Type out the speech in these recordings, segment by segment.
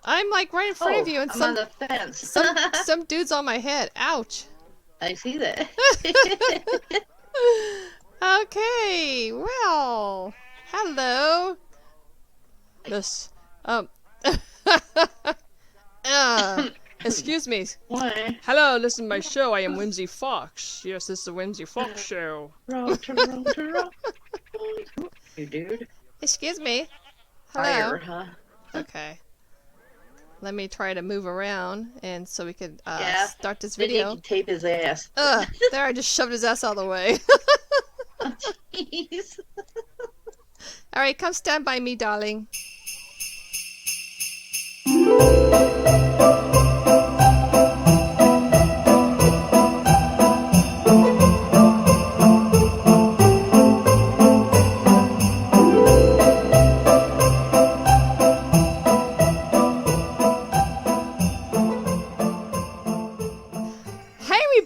I'm like right in front of you, and I'm on the fence. some dude's on my head. Ouch. I see that. Okay, well, hello. This, excuse me. Why? Hello, listen to my show. I am Whimsy Fox. Yes, this is the Whimsy Fox show. Roll. You dude. Excuse me. Hello. Fire, huh? Okay. Let me try to move around, and so we could start this Maybe video. you can tape his ass. There, I just shoved his ass out of the way. Oh, jeez. Alright, come stand by me, darling.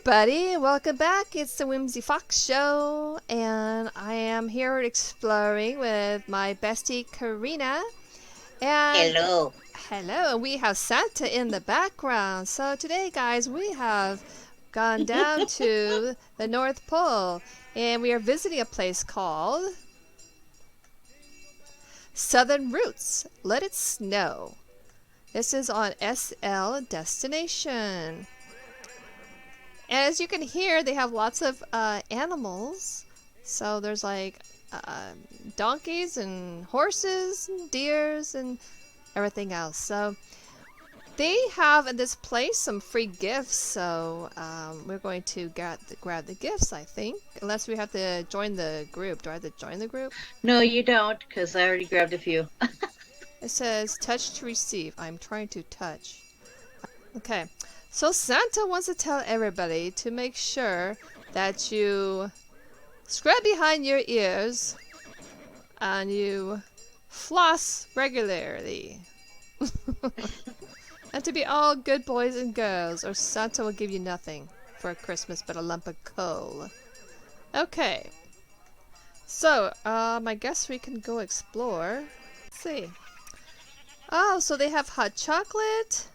Everybody, welcome back. It's the Whimsy Fox Show, and I am here exploring with my bestie Carina. And hello. Hello, and we have Santa in the background. So today, guys, we have gone down to the North Pole, and we are visiting a place called Southern Roots. Let It Snow. This is on SL Destination. And as you can hear, they have lots of animals. So there's like donkeys and horses and deers and everything else. So they have in this place some free gifts. So we're going to grab the gifts, I think. Unless we have to join the group. Do I have to join the group? No, you don't, because I already grabbed a few. It says touch to receive. I'm trying to touch. Okay. So Santa wants to tell everybody to make sure that you scrub behind your ears and you floss regularly. And to be all good boys and girls, or Santa will give you nothing for Christmas but a lump of coal. Okay. So, I guess we can go explore. Let's see. Oh, so they have hot chocolate.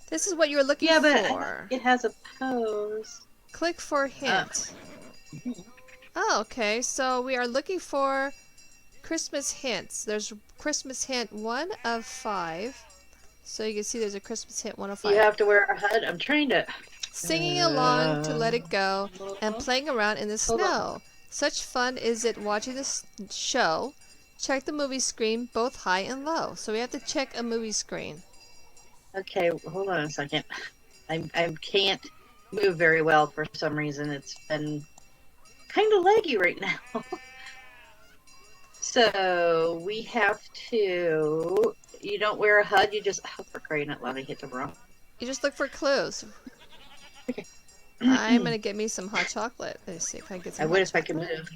This is what you're looking for. Yeah, but it has a pose. Click for hint. Oh, okay. So we are looking for Christmas hints. There's Christmas hint 1 of 5. So you can see there's a Christmas hint 1 of 5. You have to wear a hood. I'm trying to... Singing along to Let It Go and playing around in the snow. Such fun is it watching this show. Check the movie screen, both high and low. So we have to check a movie screen. Okay, hold on a second. I can't move very well for some reason. It's been kind of laggy right now. So we have to... You don't wear a HUD, you just... Oh, for crying out loud, I hit the wrong. You just look for clues. Okay. I'm going to get me some hot chocolate. Let's see if I can get some I would if I could move.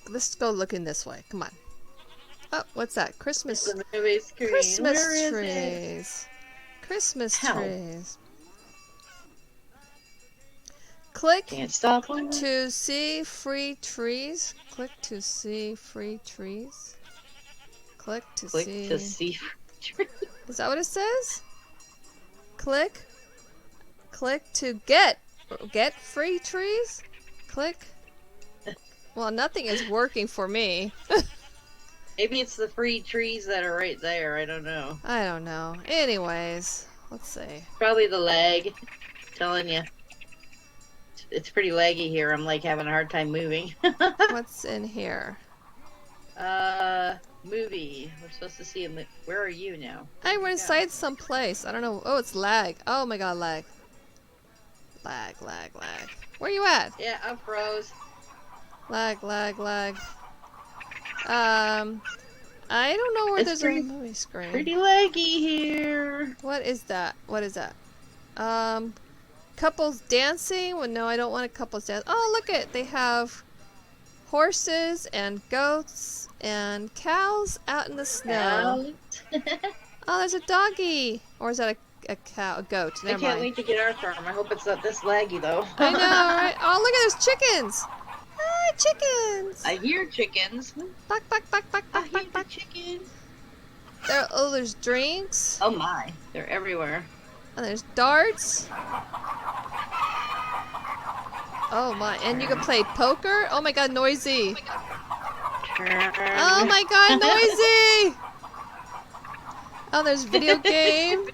Let's go looking this way. Come on. Oh, what's that? Christmas The movie screen. Christmas Where is trees. Christmas How? trees. Click Can't stop one. to see free trees. Click to see free trees. Click to see. Is that what it says? Click to get free trees. Click. Well, nothing is working for me. Maybe it's the free trees that are right there. I don't know. I don't know. Anyways, let's see. Probably the lag. I'm telling you. It's pretty laggy here. I'm like having a hard time moving. What's in here? Movie. We're supposed to see a movie. Where are you now? I went inside someplace. I don't know. Oh, it's lag. Oh my god, lag. Lag. Where you at? Yeah, I froze. Lag. I don't know where there's a movie screen. Pretty laggy here. What is that? Couples dancing? Well, no, I don't want a couples dance. Oh, look it. They have horses and goats and cows out in the snow. Oh, there's a doggy. Or is that a cow? A goat? Never I can't mind. wait to get our farm. I hope it's not this laggy though. I know, right? Oh, look at those chickens. Ah, chickens. I hear chickens. Buck. I hear the chickens. There's drinks. Oh my, they're everywhere. And there's darts. Oh my, and you can play poker. Oh my god, noisy. Oh my god, noisy. Oh, there's video game.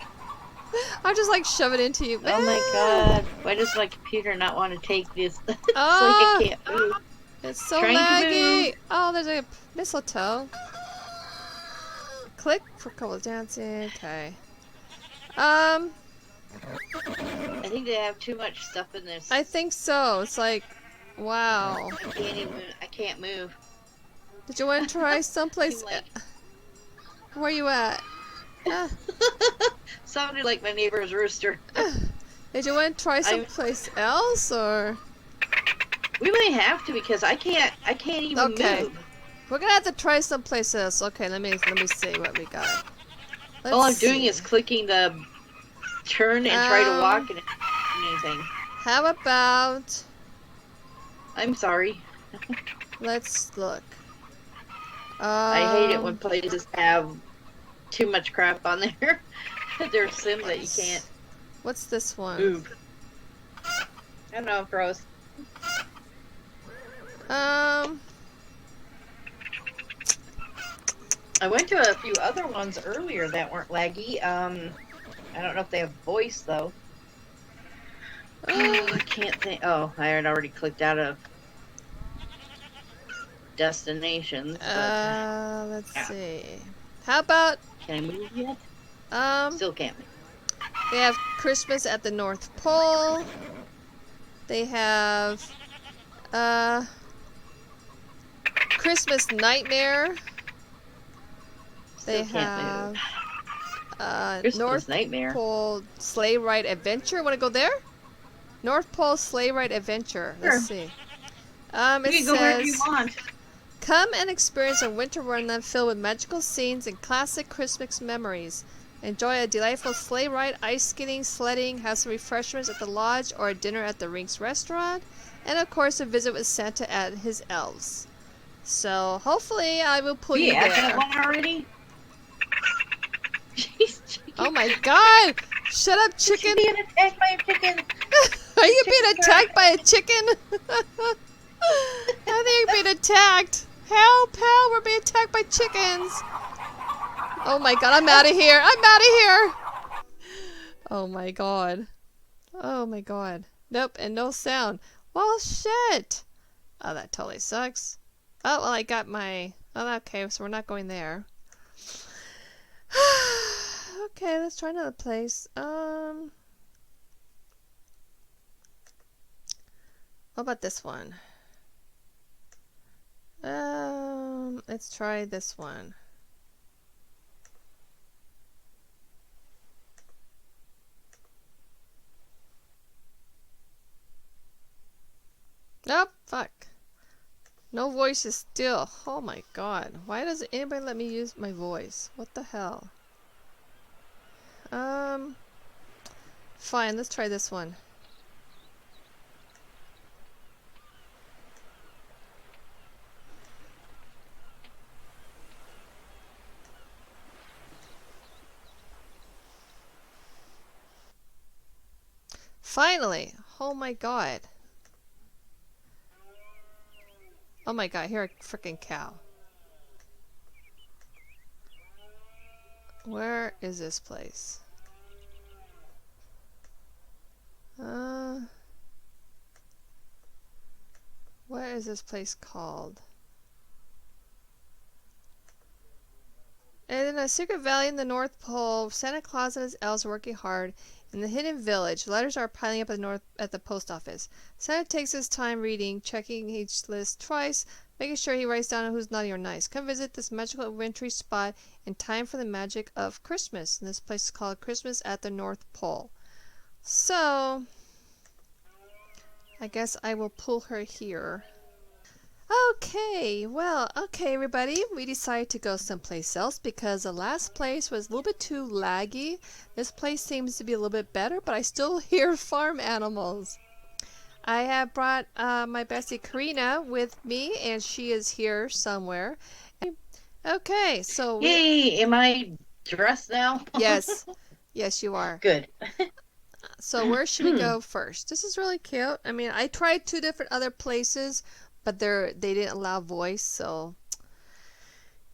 I'll just like shove it into you. Oh my god, why does my computer not want to take this? It's like Ah, I can't move. it's so Trying to laggy. move. Oh, there's a mistletoe. Click for couple dancing. Okay. I think they have too much stuff in this. I think so. It's like, wow. I can't move. Did you want to try someplace? Like... Where you at? Ah. Sounded like my neighbor's rooster. Did you want to try someplace else, or? We may have to because I can't even move. We're gonna have to try someplace else. Okay, let me see what we got. All I'm doing is clicking the turn and try to walk and it's not anything. How about? I'm sorry. Let's look. I hate it when places have too much crap on there. There's sims that you can't. What's this one? Move. I don't know, gross. I went to a few other ones earlier that weren't laggy. I don't know if they have voice though. Oh, I can't think. Oh, I had already clicked out of destinations. But, let's see. How about? Can I move yet? Still can't move. They have Christmas at the North Pole. They have Christmas Nightmare. They have North Nightmare. Pole Sleigh Ride Adventure. Want to go there? North Pole Sleigh Ride Adventure. Let's see. You can go wherever you want. Come and experience a winter wonderland filled with magical scenes and classic Christmas memories. Enjoy a delightful sleigh ride, ice skating, sledding, have some refreshments at the lodge or a dinner at the Rinks restaurant, and of course a visit with Santa and his elves. So hopefully I will pull you there. That one already? Jeez, oh my god! Shut up, chicken! Being attacked by a chicken! Are you being attacked by a chicken? I think you're being attacked! Help! Help! We're being attacked by chickens! Oh my god, I'm out of here! I'm out of here! Oh my god. Oh my god. Nope, and no sound. Well, shit! Oh, that totally sucks. Oh, well, I got my... Oh, okay, so we're not going there. Okay, let's try another place. What about this one? Let's try this one. Oh, fuck. No voice is still. Oh my god. Why doesn't anybody let me use my voice? What the hell? Fine, let's try this one. Finally! Oh my god. Oh my god, here a freaking cow. Where is this place? What is this place called? And in a secret valley in the North Pole, Santa Claus and his elves are working hard. In the hidden village, letters are piling up at the post office. Santa takes his time reading, checking each list twice, making sure he writes down who's naughty or nice. Come visit this magical wintry spot in time for the magic of Christmas. And this place is called Christmas at the North Pole. So, I guess I will pull her here. Okay, well, okay everybody, we decided to go someplace else because the last place was a little bit too laggy. This place seems to be a little bit better, but I still hear farm animals. I have brought my bestie Carina with me, and she is here somewhere. Okay, so Yay! Am I dressed now? yes. Yes, you are. Good. So where should we go first? This is really cute. I mean, I tried two different other places, but they didn't allow voice, so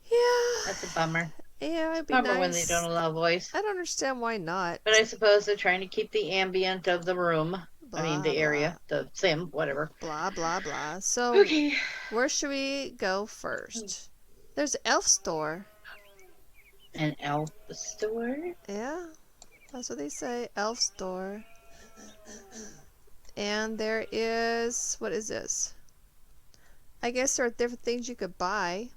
yeah. That's a bummer. Yeah, it'd be Bummer when they nice. don't allow voice. I don't understand why not. But I suppose they're trying to keep the ambient of the room. I mean, Blah the blah area, the sim, whatever. blah blah blah. So Okay. where should we go first? There's Elf Store. An elf store? Yeah, that's what they say. Elf Store. And there is, what is this? I guess there are different things you could buy.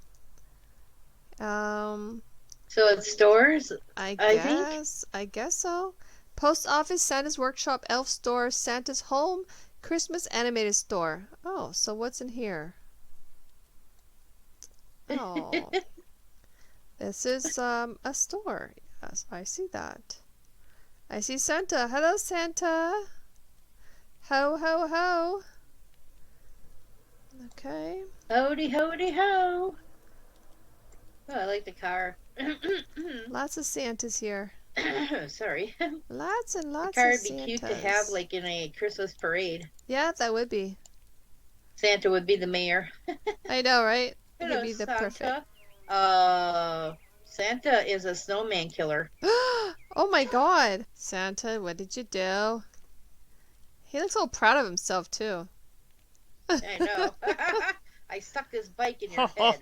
So it's stores, I think? guess so. Post office, Santa's workshop, Elf Store, Santa's home, Christmas animated store. Oh, so what's in here? Oh, this is a store. Yes, I see that. I see Santa. Hello, Santa. Ho, ho, ho. Okay. Howdy, howdy, ho. Oh, I like the car. Lots of Santas here. Sorry. Lots and The lots car of would be Santas. cute to have, like, in a Christmas parade. Yeah, that would be. Santa would be the mayor. I know, right? It Hello, would be the Santa. perfect. Santa is a snowman killer. Oh my god. Santa, what did you do? He looks all proud of himself, too. I know. I stuck this bike in your head.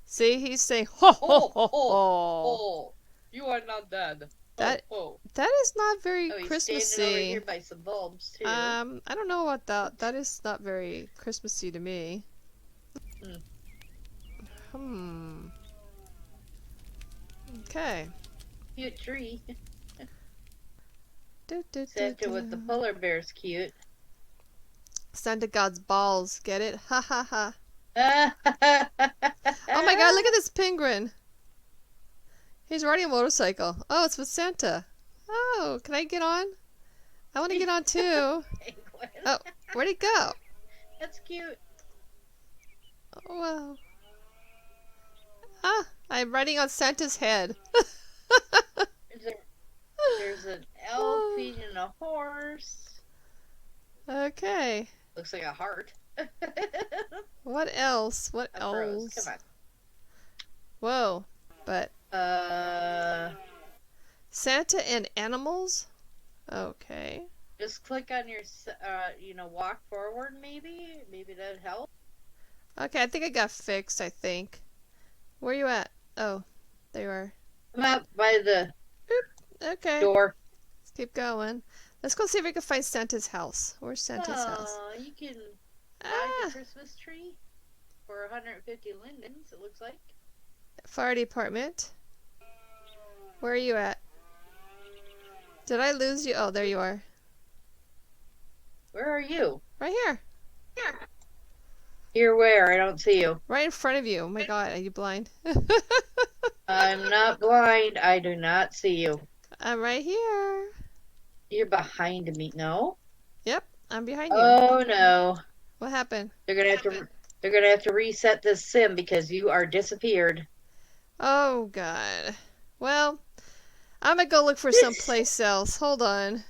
See, he's saying, ho, ho, Oh, ho, oh, ho. oh. You are not dead. That, Oh, that is not very oh. He's Christmassy. standing over here by some bulbs, too. I don't know about that. That is not very Christmassy to me. Okay. Cute tree. Santa with the polar bear's cute. Santa God's balls. Get it? Ha ha ha. Oh Oh my god, look at this penguin. He's riding a motorcycle. Oh, it's with Santa. Oh, can I get on? I want to get on too. Oh, where'd he go? That's cute. Oh, wow. Ah, I'm riding on Santa's head. There's an elf feeding a horse. Okay. Looks like a heart. What else? What A rose. else? Come on. Whoa. But Uh, Santa and animals? Okay. just click on your, walk forward maybe. Maybe that'd help. Okay, I think I got fixed, I think. Where you at? Oh, there you are. I'm out by the Okay. door. Let's keep going. Let's go see if we can find Santa's house. Where's Santa's house? Oh, you can buy Ah, the Christmas tree for 150 lindens, it looks like. fire department. Where are you at? Did I lose you? Oh, there you are. Where are you? Right here. Here where? I don't see you. Right in front of you. Oh my god, are you blind? I'm not blind. I do not see you. I'm right here. You're behind me. No? Yep, I'm behind you. Oh no. What happened? They're gonna have to reset this sim because you are disappeared. Oh god. Well, I'm gonna go look for someplace else. Hold on.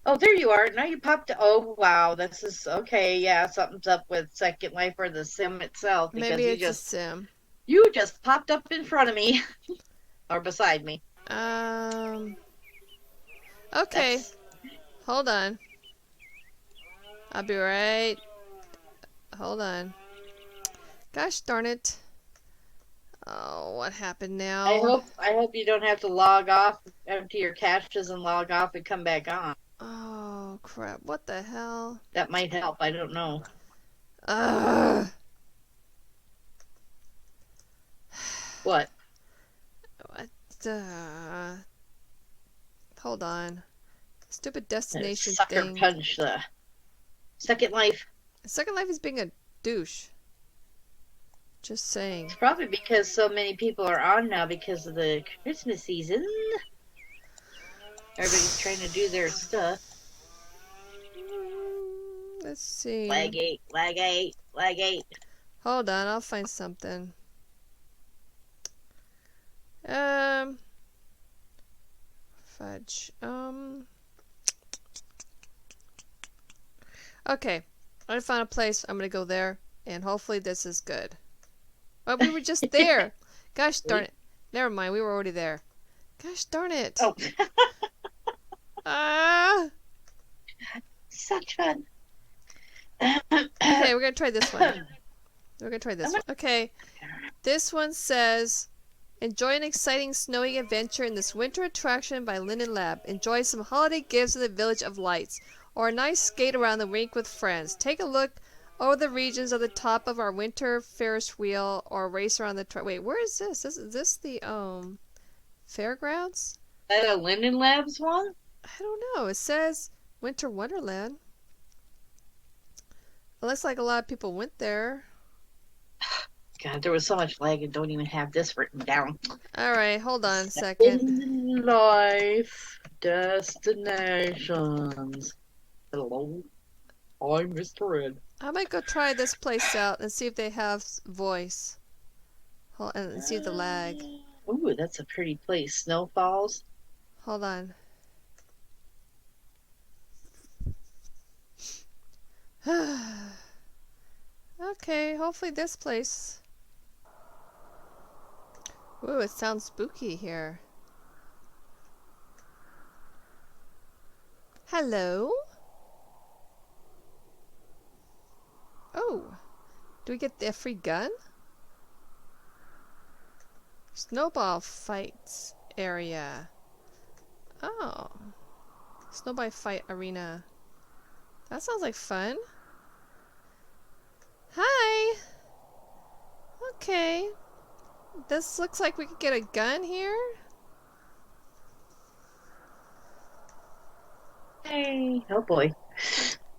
Oh, there you are. Now you popped. Oh wow, this is okay. Yeah, something's up with Second Life or the sim itself because Maybe it's a sim. you just popped up in front of me or beside me. Okay. That's- Hold on. I'll be right. Hold on. Gosh darn it. Oh, what happened now? I hope you don't have to log off, empty your caches and log off and come back on. Oh, crap. What the hell? That might help. I don't know. Ugh. What? What the... Hold on. Stupid destination Sucker thing. punch the Second Life. Second Life is being a douche. Just saying. It's probably because so many people are on now because of the Christmas season. Everybody's trying to do their stuff. Let's see. Lag 8, lag 8, lag 8. Hold on, I'll find something. Fudge. Okay. I found a place. I'm gonna go there, and hopefully this is good. Oh, we were just there. Gosh darn it. Never mind, we were already there. Gosh darn it. Oh, Ah. such fun. Okay, we're gonna try this one. We're gonna try this one. Okay. This one says, enjoy an exciting snowy adventure in this winter attraction by Linden Lab. Enjoy some holiday gifts in the Village of Lights, or a nice skate around the rink with friends. Take a look over the regions of the top of our winter Ferris wheel, or race around the track. Wait, where is this? Is this the fairgrounds? Is that a Linden Labs one? I don't know. It says Winter Wonderland. It looks like a lot of people went there. God, there was so much lag and don't even have this written down. Alright, hold on a second. In life destinations. Hello, I'm Mr. Ed. I might go try this place out and see if they have voice. And see the lag. Ooh, that's a pretty place. Snow Falls. Hold on. Okay, hopefully this place. Ooh, it sounds spooky here. Hello? Oh, do we get the free gun? Snowball fights area. Oh, Snowball fight arena. That sounds like fun. Hi. Okay. This looks like we could get a gun here. Hey. Oh boy.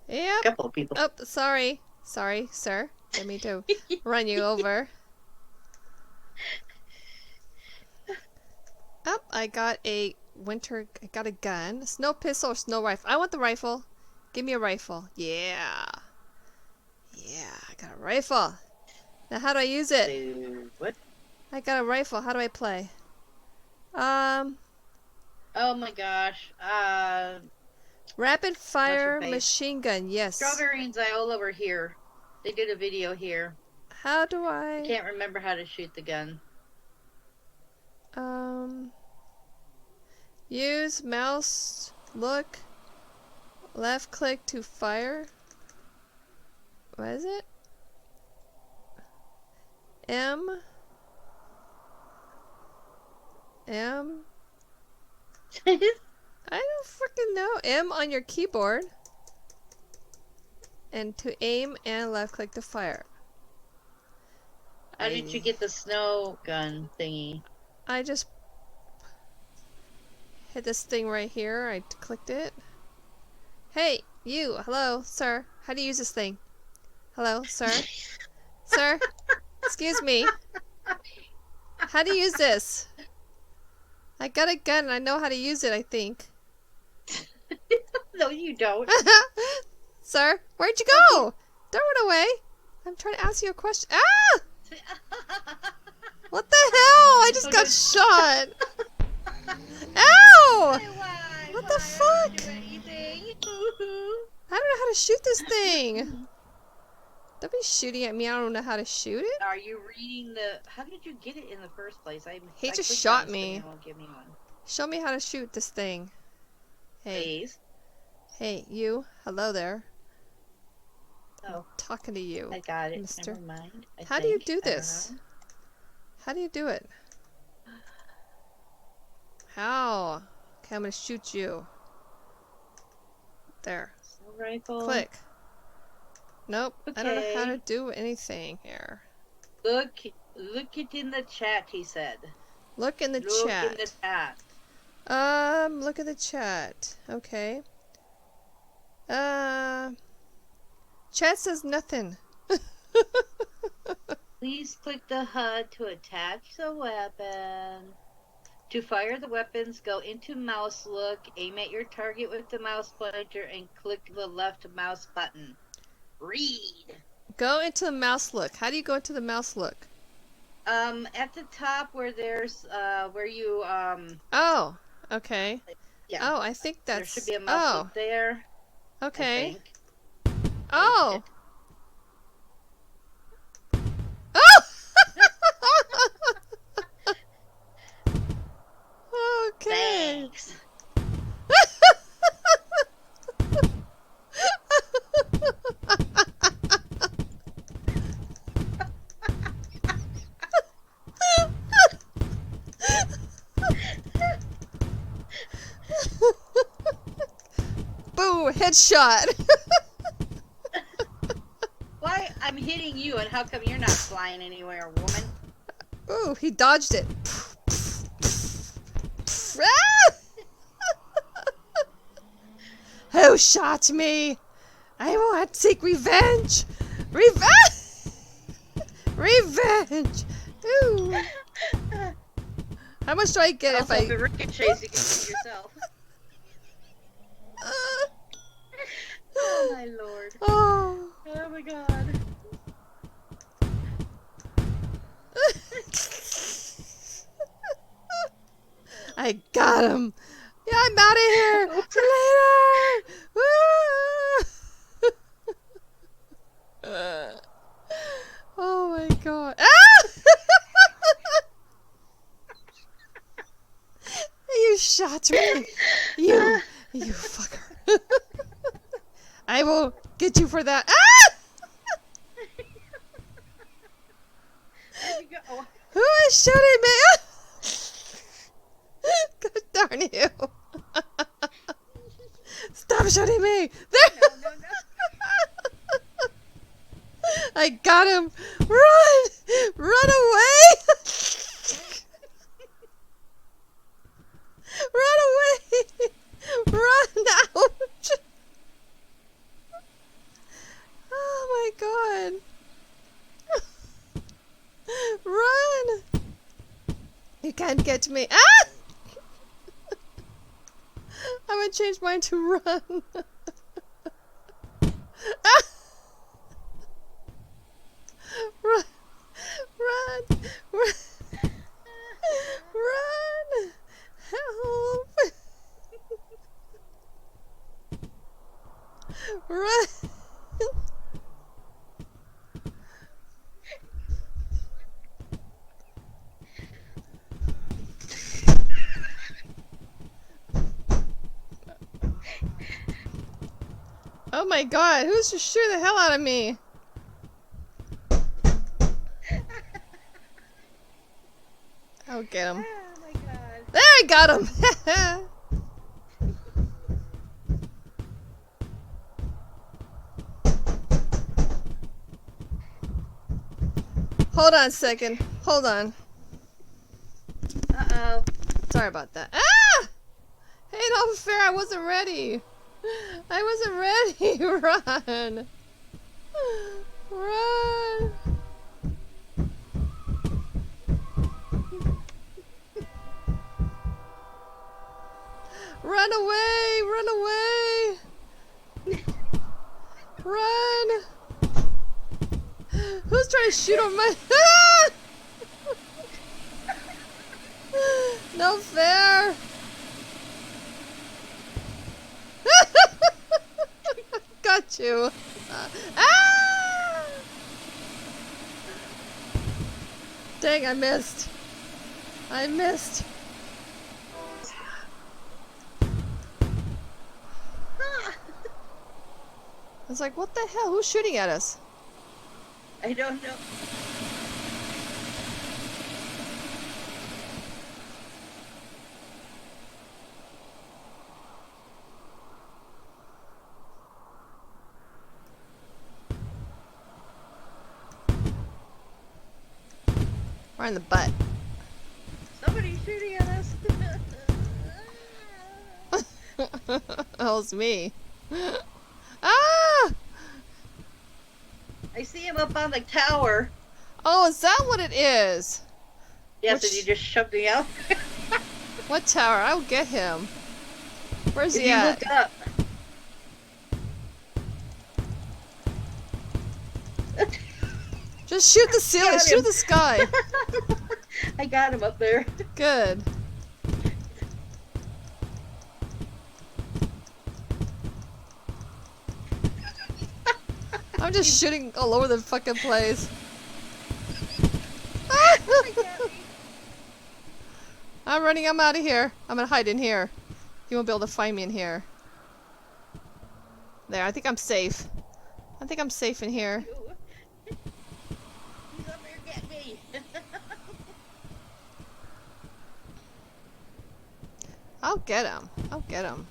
Yep. A couple of people. Oh, sorry. Sorry, sir. Didn't mean to run you over. Oh, I got a gun. Snow pistol or snow rifle. I want the rifle. Give me a rifle. Yeah. Yeah, I got a rifle. Now how do I use it? What? I got a rifle. How do I play? Oh my gosh. Rapid fire face? machine gun. Yes. Strawberry and Ziola over here. They did a video here. How do I can't remember how to shoot the gun. Use mouse look left click to fire. What is it? M I don't freaking know. M on your keyboard. And to aim and left click to fire. How did you get the snow gun thingy? I just hit this thing right here. I clicked it. Hey, you. Hello, sir. How do you use this thing? Hello, sir. Sir, excuse me. How do you use this? I got a gun and I know how to use it, I think. No, you don't. Sir, where'd you go? Don't run away. I'm trying to ask you a question. Ah! What the hell? I just got shot. Ow! What the fuck? I don't know how to shoot this thing. Don't be shooting at me. I don't know how to shoot it. Are you reading the... How did you get it in the first place? He just clicked shot on me. it won't give me one. Show me how to shoot this thing. Hey. Please. Hey, you. Hello there. Oh. I'm talking to you. I got it. Mister. Never mind. How do you do this? How do you do it? How? Okay, I'm gonna shoot you. There. Rifle. Click. Nope. Okay. I don't know how to do anything here. Look it in the chat, he said. Look in the Look chat. in the chat. Look at the chat. Okay. Chat says nothing. Please click the HUD to attach the weapon. To fire the weapons, go into mouse look, aim at your target with the mouse pointer, and click the left mouse button. Read. Go into the mouse look. How do you go into the mouse look? At the top where there's where you Oh, okay. yeah. Oh, I think that's. There should be a mouse Oh, look there. okay. I think. Oh. shit. Oh. Okay. Thanks. Boo! Headshot. Why I'm hitting you and how come you're not flying anywhere, woman? Ooh, he dodged it. Ah! Who shot me? I want to seek revenge. Revenge. Revenge. Ooh. How much do I get Also, if if it ricochets, you can shoot yourself. Oh my lord. Oh. Oh my god. I got him. Yeah, I'm out of here. See you later. Woo! Oh my god. Ah! You shot me. You fucker. I will get you for that. Ah! Where'd you go? Who is shooting me? God darn you. Stop shooting me. There. No. I got him. Run. Run away. Run away. Run out. Oh my god. Run. You can't get me. Ah! I'm gonna change mine to run. Ah! Run. Run. Run. Run. Help. Run. Oh my god, who's just shooting the hell out of me? I'll get him. Oh my god. There, I got him! Hold on a second. Hold on. Uh-oh. Sorry about that. Ah! Hey, no fair, I wasn't ready. I wasn't ready. Run. Run. Run away. Run away. Run. Who's trying to shoot on my... Ah! No fair. Got you. Ah! Dang, I missed. I missed. I was like, what the hell? Who's shooting at us? I don't know. We're in the butt. Somebody's shooting at us. Oh, it's me. Ah! I see him up on the tower. Oh, is that what it is? Yes, Which- and you just shoved me out. What tower? I'll get him. Where's If he you at? look up. Just shoot the ceiling. Got him. Shoot the sky. I got him up there. Good. I'm just shooting all over the fucking place. I'm running. I'm out of here. I'm gonna hide in here. He won't be able to find me in here. There. I think I'm safe. I think I'm safe in here. He's up here getting me. I'll get him. I'll get him.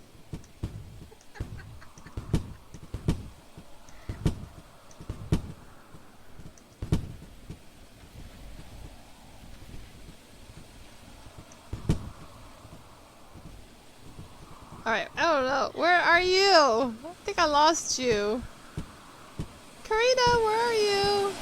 Alright, I don't know. Where are you? I think I lost you. Carina, where are you?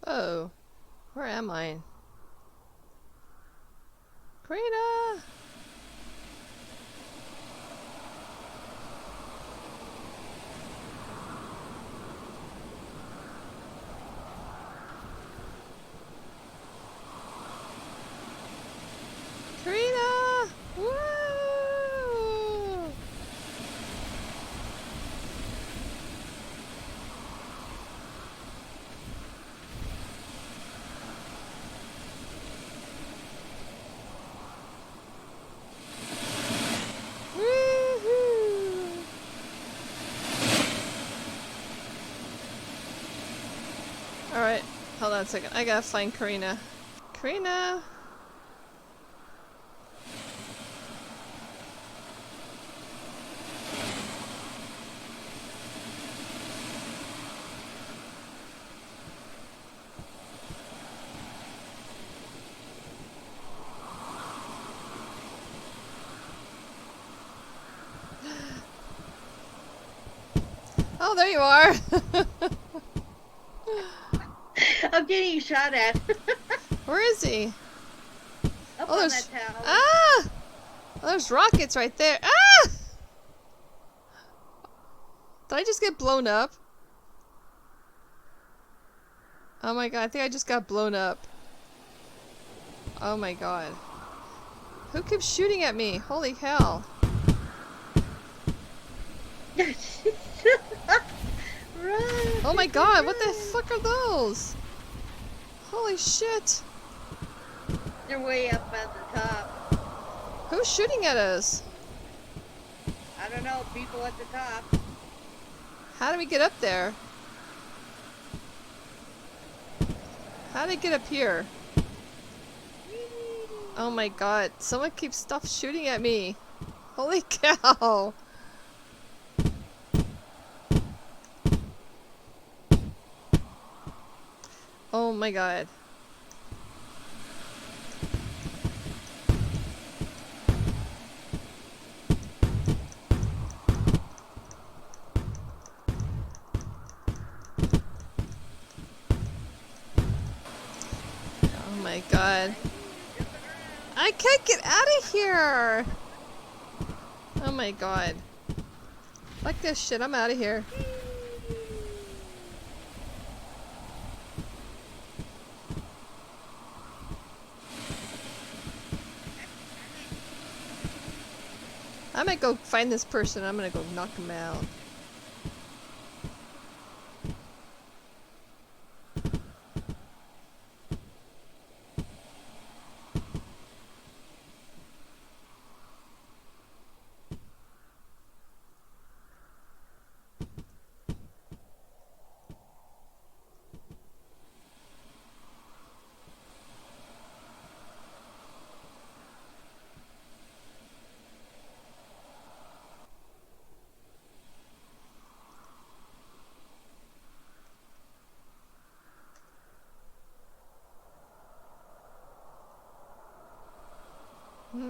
Oh, where am I? Carina! Carina! Woo! Woohoo! Alright, hold on a second. I gotta find Carina. Carina! Oh, there you are! I'm getting shot at. Where is he? Up Oh, on there's... that tower. Ah! Oh, there's rockets right there. Ah! Did I just get blown up? Oh my god, I think I just got blown up. Oh my god. Who keeps shooting at me? Holy hell. Run, Oh my god, what the run. fuck are those? Holy shit. They're way up at the top. Who's shooting at us? I don't know, people at the top. How do we get up there? How did I get up here? Oh my god, someone keeps shooting at me. Holy cow. Oh my god. Oh my god. I can't get out of here! Oh my god. Fuck this shit, I'm out of here. I might go find this person, I'm gonna go knock him out.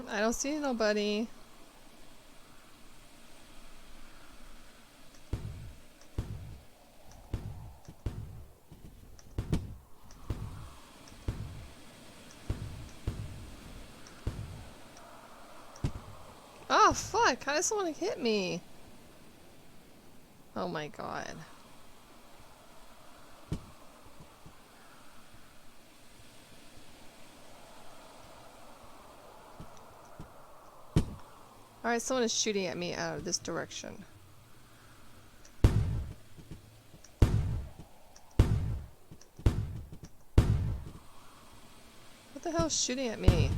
I don't see nobody. Oh, fuck. How did someone hit me? Oh my god. Alright, someone is shooting at me out of this direction. What the hell is shooting at me?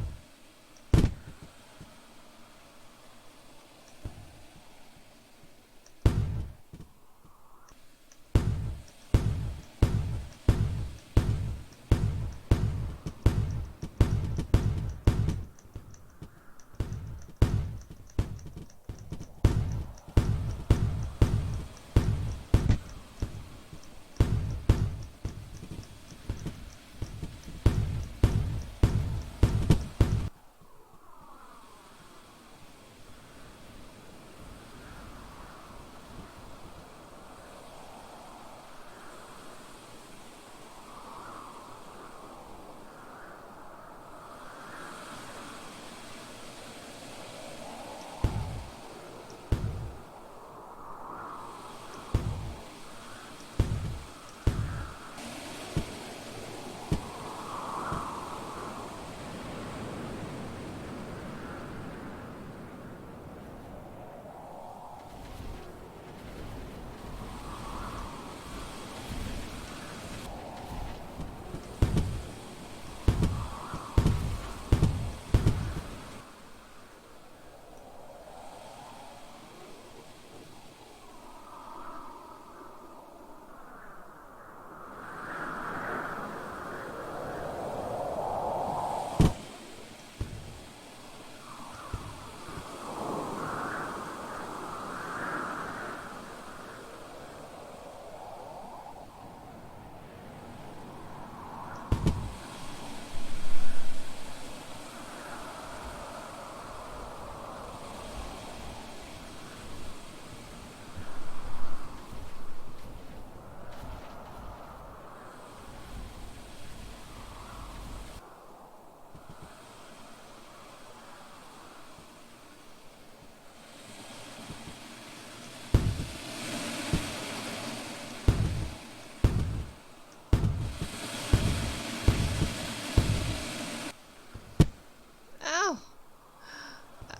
Ow!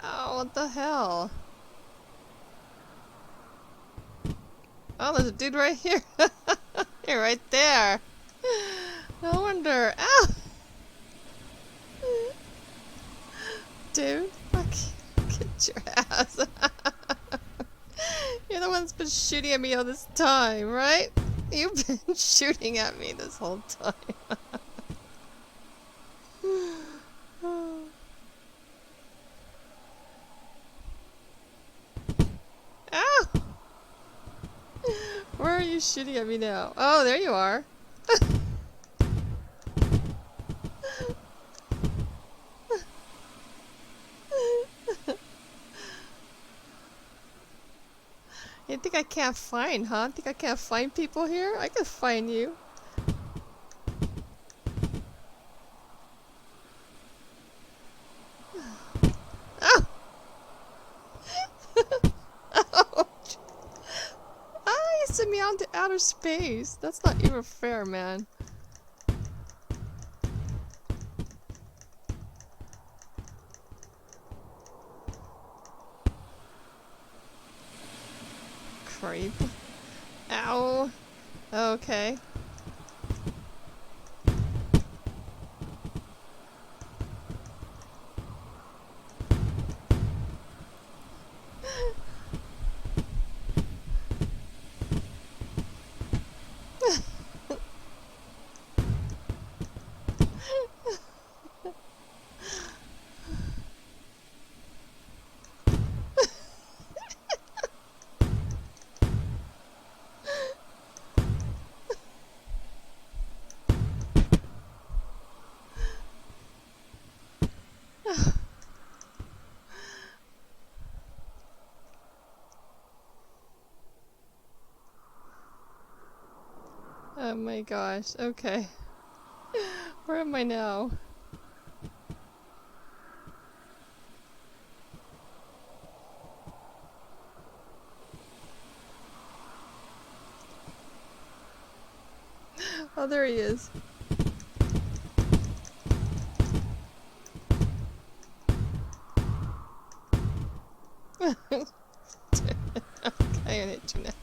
Ow, what the hell? Oh, there's a dude right here. You're right there. No wonder. Ow! Dude, fuck. Get your ass. You're the one that's been shooting at me all this time, right? You've been shooting at me this whole time. Ow! Where are you shooting at me now? Oh, there you are. You think I can't find, huh? Think I can't find people here? I can find you. Oh! Ouch! Ah, you sent me out into outer space. That's not even fair, man. Creep. Ow. Okay. Oh my gosh. Okay. Where am I now? Oh, there he is. Okay, I hit you now.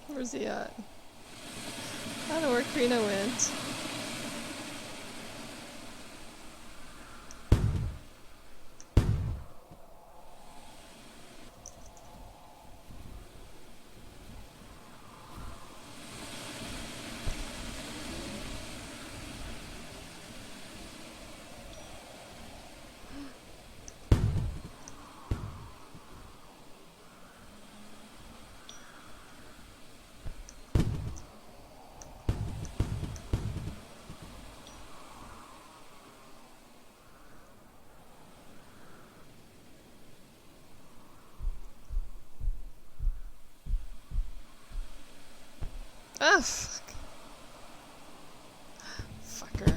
Where's he at? I don't know where Carina went. Oh, fuck. Fucker.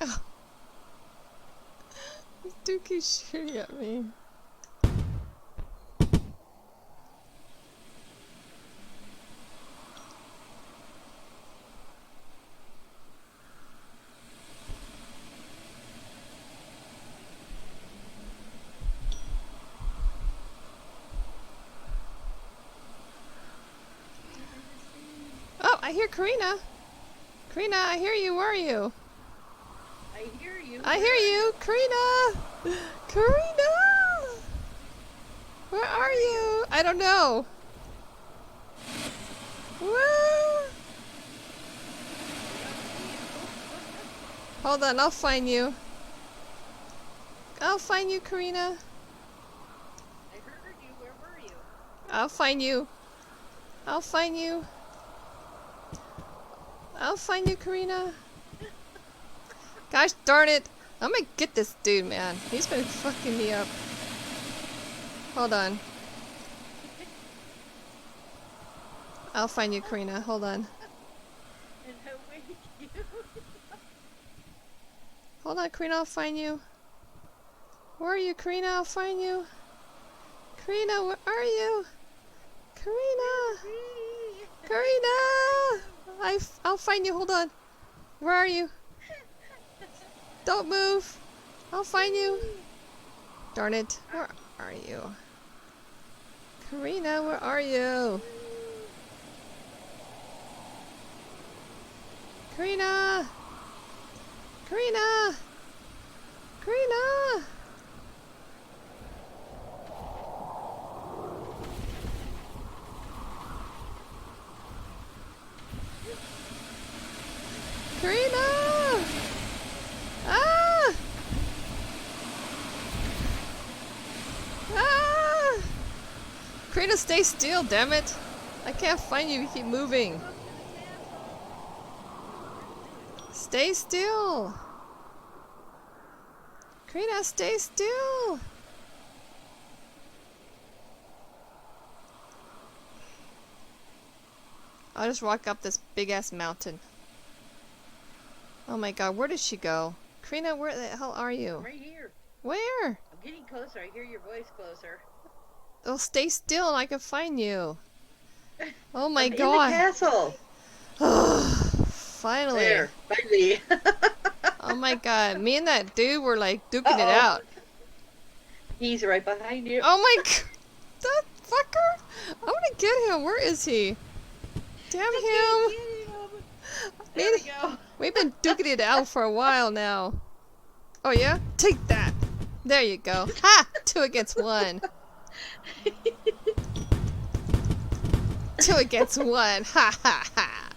Oh. This dude keeps shooting at me. Oh, I hear Carina. Carina, I hear you. Where are you? I hear you. I hear you, Carina. Carina, where are you? I don't know. Woo! Hold on, I'll find you. I'll find you, Carina. I heard you. Where were you? I'll find you. I'll find you. I'll find you, Carina. Gosh darn it. I'm gonna get this dude, man. He's been fucking me up. Hold on. I'll find you, Carina. Hold on. And I wake you. Hold on, Carina. I'll find you. Where are you, Carina? I'll find you. Carina, where are you? Carina! Carina! I'll find you. Hold on. Where are you? Don't move. I'll find you. Darn it. Where are you? Carina, where are you? Carina! Carina! Carina! Carina! Ah! Ah! Carina, stay still, damn it! I can't find you, you keep moving. Stay still! Carina, stay still! I'll just walk up this big ass mountain. Oh my god, where did she go? Carina, where the hell are you? Right here. Where? I'm getting closer. I hear your voice closer. Oh, stay still and I can find you. Oh my I'm god. in the castle. Finally. There, finally. Oh my god, me and that dude were like duking it Uh-oh. out. He's right behind you. Oh my god, that fucker! I want to get him. Where is he? Damn him! There we go. We've been duking it out for a while now. Oh yeah? Take that! There you go. Ha! 2 against 1. 2 against 1. Ha ha ha!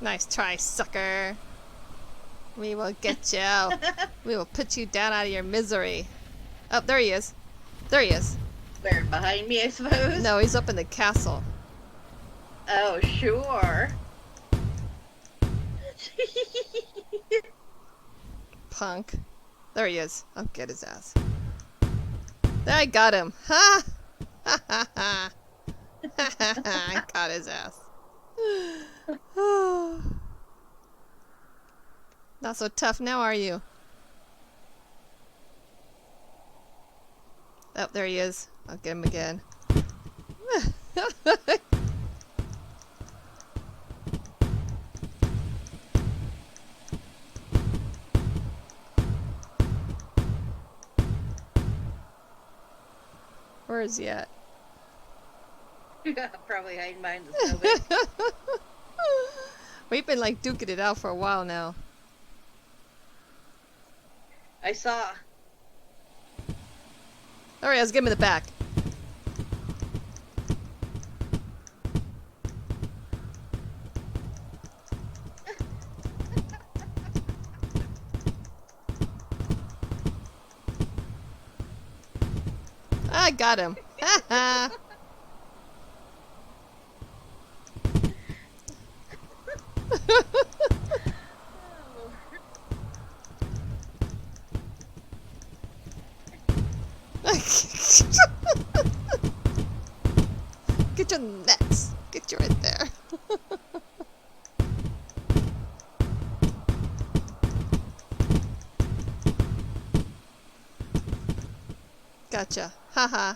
Nice try, sucker. We will get you out. We will put you down out of your misery. Oh, there he is. There he is. Where, behind me, I suppose? No, he's up in the castle. Oh, sure. Punk. There he is. I'll get his ass. There, I got him. Ha! Ha ha ha. I got his ass. Not so tough now, are you? Oh, there he is. I'll get him again. Where is he at? Probably hiding behind the snowbank. We've been like duking it out for a while now. I saw. There he is. Give me the back. I got him. Ha ha. Get your nets. Get you right there. Gotcha. Haha.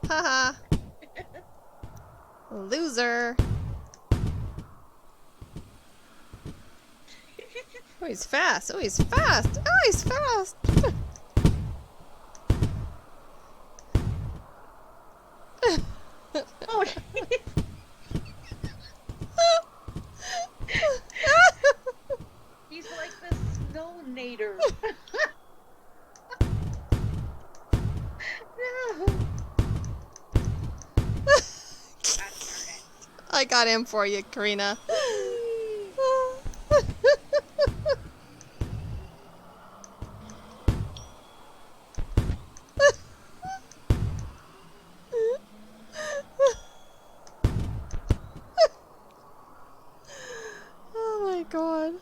Haha. Loser. Oh, he's fast. Oh, he's fast. Oh, he's fast. Oh, he's like the Snowmanator. No. I got him for you, Carina. Oh my god.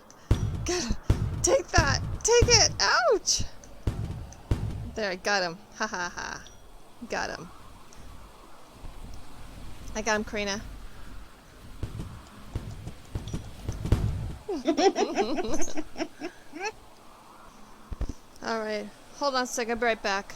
Get him. Take that. Take it. Ouch. There, I got him. Ha ha ha. Got him. I got him, Carina. Alright. Hold on a second. I'll be right back.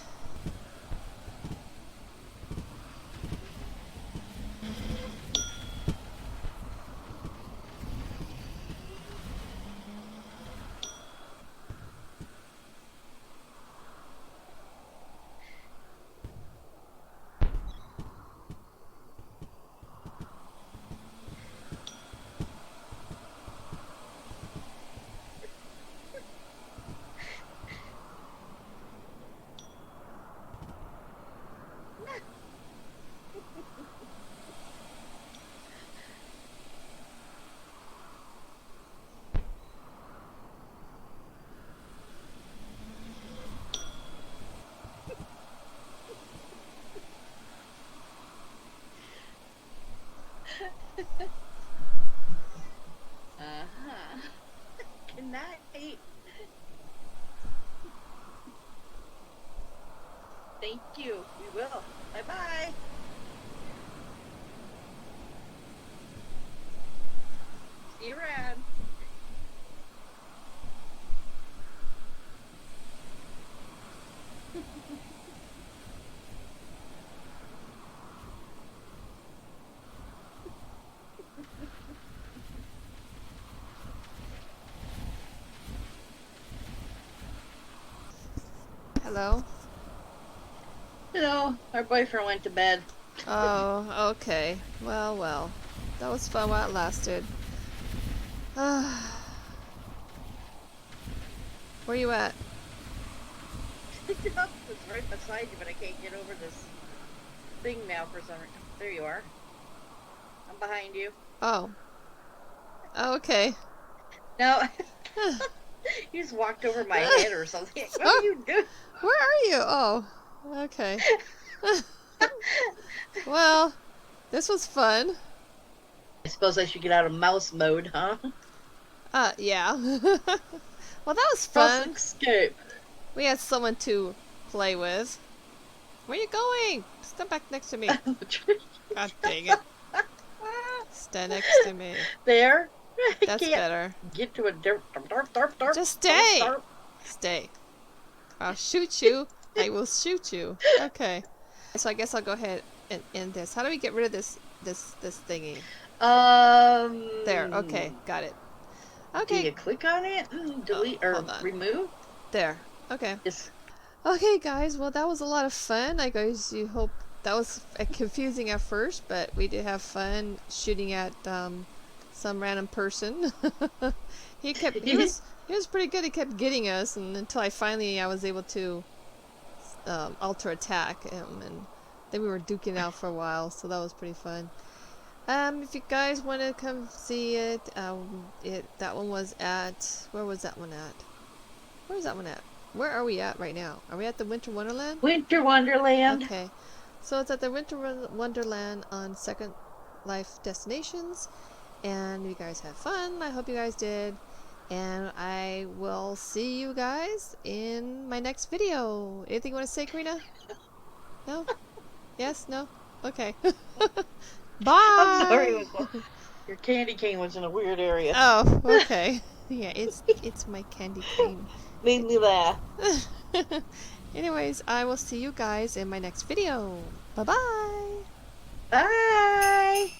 Uh-huh. Good night. Thank you. We will. Bye-bye. See you around. Hello? No, our boyfriend went to bed. Oh, okay. Well, well. That was fun while it lasted. Where you at? It's right beside you, but I can't get over this thing now for some reason. There you are. I'm behind you. Oh. Oh, okay. No, You just walked over my head or something. What are you doing? Where are you? Oh, okay. Well, this was fun. I suppose I should get out of mouse mode, huh? Yeah. Well, that was Press fun. escape. We had someone to play with. Where are you going? Stand back next to me. God dang it. Stand next to me. There. That's better. Get to a Just stay. Stay. I'll shoot you. I will shoot you. Okay. So I guess I'll go ahead and end this. How do we get rid of this thingy? There. Okay. Got it. Okay. Do you click on it and delete or remove? There. Okay. Yes. Okay, guys. Well, that was a lot of fun. I guess you hope that was confusing at first, but we did have fun shooting at some random person. He was pretty good. He kept getting us, and until I was able to alter attack him, and then we were duking out for a while. So that was pretty fun. If you guys want to come see it, that one was at, where was that one at? Where is that one at? Where are we at right now? Are we at the Winter Wonderland? Winter Wonderland. Okay. So it's at the Winter Wonderland on Second Life Destinations. And you guys had fun. I hope you guys did. And I will see you guys in my next video. Anything you want to say, Carina? No? Yes? No? Okay. Bye! I'm sorry. Your candy cane was in a weird area. Oh, okay. Yeah, it's my candy cane. Made me laugh. Anyways, I will see you guys in my next video. Bye-bye! Bye!